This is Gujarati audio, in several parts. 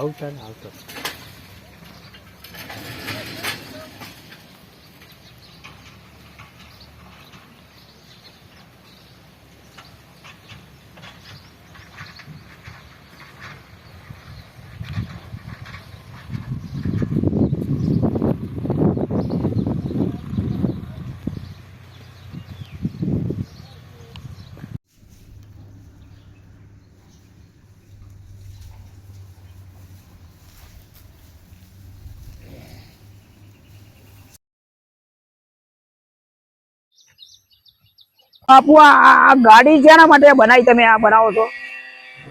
આવતા ને આવતો બાપુ આ ગાડી જેના માટે બનાવી તમે આ બનાવો છો?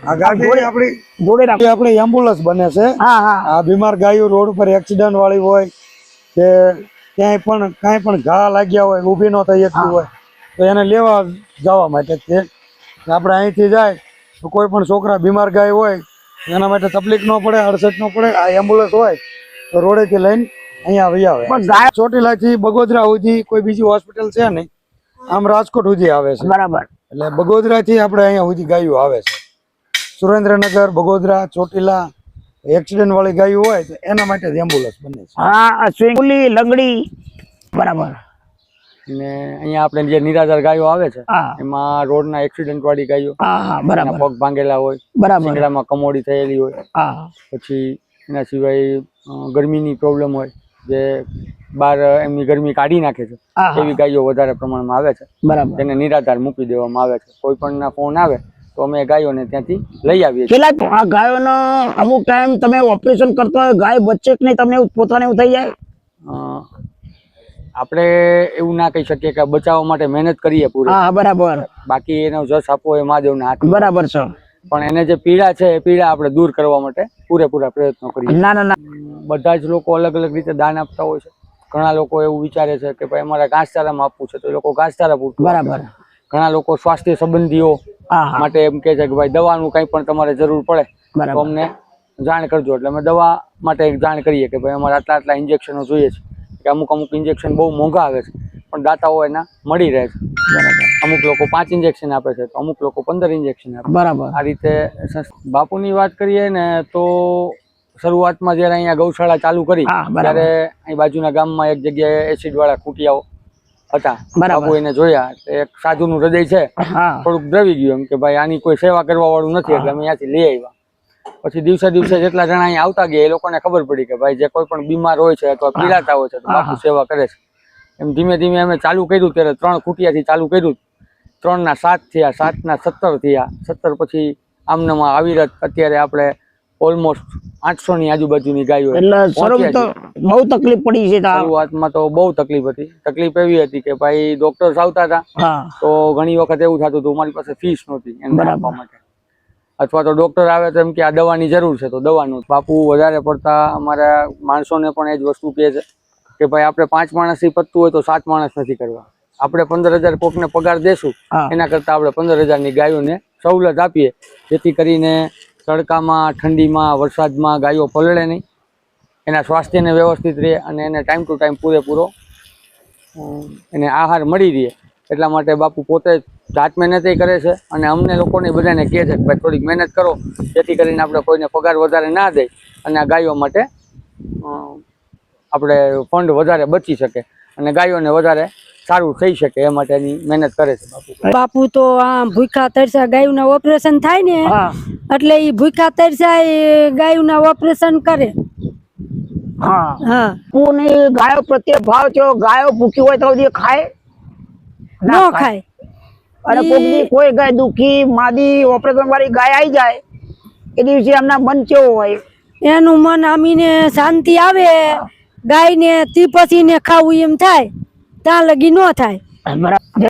આ ગાડી આપણી જોડે રાખો. આપણી એમ્બ્યુલન્સ બને છે. હા હા. આ બીમાર ગાયો રોડ ઉપર એક્સિડન્ટ વાળી હોય કે ક્યાંય પણ કાંઈ પણ ઘા લાગ્યા હોય, ઊભી ન થઈ શકતી હોય તો એને લેવા જવા માટે છે. આપણે અહીંથી જાય તો કોઈ પણ છોકરા બીમાર ગાય હોય એના માટે તકલીફ ન પડે, અડસઠ ન પડે. આ એમ્બ્યુલન્સ હોય તો રોડેથી લઈને અહીંયા આવી આવે. પણ ગાય ચોટીલાથી બગોદરા સુધી કોઈ બીજી હોસ્પિટલ છે નહીં, આમ રાજકોટ સુધી આવે છે. બરાબર. એટલે બગોદરા થી આપણે અહીંયા સુધી ગાયો આવે છે. સુરેન્દ્રનગર, બગોદરા, ચોટીલા એક્સિડન્ટ વાળી ગાયો હોય તો એના માટે એમ્બ્યુલન્સ બને છે. હા, સ્વિંગલી લંગડી બરાબર. ને અહીંયા આપણે જે નિરાધાર ગાયો આવે છે હા એમાં રોડના એક્સિડન્ટ વાળી ગાયો, હા બરાબર. પગ ભાંગેલા હોય, બરાબર. શિંગડામાં કમોડી થયેલી હોય, હા પછી એના સિવાય ગરમીની પ્રોબ્લેમ હોય જે બહાર એમની ગરમી કાઢી નાખે છે એવી ગાયો વધારે પ્રમાણમાં આવે છે. બરાબર. તેને નિરાધાર મૂકી દેવામાં આવે છે. કોઈ પણ ના ફોન આવે તો અમે ગાયોને ત્યાંથી લઈ આવીએ છીએ. પેલા આ ગાયોનો અમુક ટાઈમ તમે ઓપરેશન કરતા હોય, ગાય બચ્ચે કે નહીં, તમને પોતાને એવું થઈ જાય? આપણે એવું ના કહી શકીએ કે બચાવવા માટે મહેનત કરીએ પૂરી. હા બરાબર. બાકી એનો જસ આપવો એ મહાદેવના હાથ. બરાબર છે. પણ એને જે પીડા છે એ પીડા આપણે દૂર કરવા માટે પૂરેપૂરા પ્રયત્નો કરીએ. ના ના ના. બધા જ લોકો અલગ અલગ રીતે દાન આપતા હોય છે. ઘણા લોકો એવું વિચારે છે કે ભાઈ અમારે ઘાસચારામાં આપવું છે તો એ લોકો ઘાસચારા પૂરતું. બરાબર. ઘણા લોકો સ્વાસ્થ્ય સંબંધીઓ માટે એમ કે છે કે ભાઈ દવાનું કંઈ પણ તમારે જરૂર પડે તો અમને જાણ કરજો. એટલે અમે દવા માટે જાણ કરીએ કે ભાઈ અમારે આટલા આટલા ઇન્જેક્શનો જોઈએ છે. કે અમુક અમુક ઇન્જેક્શન બહુ મોંઘા આવે છે પણ દાતાઓ એના મળી રહે છે. બરાબર. અમુક લોકો 5 ઇન્જેક્શન આપે છે તો અમુક લોકો 15 ઇન્જેક્શન આપે. બરાબર. આ રીતે બાપુની વાત કરીએ ને તો શરૂઆતમાં જયારે અહીંયા ગૌશાળા ચાલુ કરી ત્યારે અહીં બાજુના ગામમાં એક જગ્યાએ એસિડ વાળા ખૂટિયાઓ હતા. બાપુ એને જોયા, એક સાધુનું હૃદય છે થોડુંક દ્રવી ગયું એમ કે ભાઈ આની કોઈ સેવા કરવા વાળું નથી એટલે અમે અહીંયાથી લઈ આવ્યા. પછી દિવસે દિવસે જેટલા જણા અહીંયા આવતા ગયા એ લોકોને ખબર પડી કે ભાઈ જે કોઈ પણ બીમાર હોય છે અથવા પીડાતા હોય છે તો બાપુ સેવા કરે છે. એમ ધીમે ધીમે અમે ચાલુ કર્યું ત્યારે 3 ખૂટિયાથી ચાલુ કર્યું. 3 ના 7 થયા, 7 ના 17 થયા, 17 પછી આમનામાં અવિરત અત્યારે આપણે ઓલમોસ્ટ 800 ની આજુબાજુની ગાયો. એટલે બહુ તકલીફ પડી છે. શરૂઆતમાં તો બહુ તકલીફ હતી. તકલીફ એવી હતી કે ભાઈ ડોક્ટર્સ આવતા હતા તો ઘણી વખત એવું થતું હતું મારી પાસે ફીસ નહોતી એમને આપવા માટે, અથવા તો ડોક્ટર આવે તો એમ કે આ દવાની જરૂર છે તો દવાનું. બાપુ વધારે પડતા અમારા માણસોને પણ એ જ વસ્તુ કહે છે કે ભાઈ આપણે 5 માણસથી પતતું હોય તો 7 માણસ નથી કરવા. આપણે 15,000 કોકને પગાર દેશું એના કરતાં આપણે 15,000 ની ગાયોને સવલત આપીએ જેથી કરીને તડકામાં, ઠંડીમાં, વરસાદમાં ગાયો પલળે નહીં, એના સ્વાસ્થ્યને વ્યવસ્થિત રહે અને એને ટાઈમ ટુ ટાઈમ પૂરેપૂરો એને આહાર મળી રહે. એટલા માટે બાપુ પોતે જાત મહેનત કરે છે અને અમને લોકોને બધાને કહે છે કે ભાઈ થોડીક મહેનત કરો જેથી કરીને આપણે કોઈને પગાર વધારે ના દે અને આ ગાયો માટે આપણે ફંડ વધારે બચી શકે અને ગાયોને વધારે સારું થઈ શકે એ માટેની મહેનત કરે છે બાપુ. બાપુ તો આ ભૂખા તરસા ગાયોના ઓપરેશન થાય ને એટલે એ ભૂખા તરસા ગાયોના ઓપરેશન કરે. હા હા. પૂની ગાયો પ્રત્યે ભાવ થયો, ગાયો ભૂખી હોય તો ખાય ન ખાય. અને કોકની કોઈ ગાય દુખી માદી ઓપરેશન વાળી ગાય આવી જાય એ દિવસે એમના મન કેવું હોય? એનું મન આમીને શાંતિ આવે. ગાય ને તી પછી ને ખાવું એમ થાય ત્યાં લગી ન થાય. બરાબર.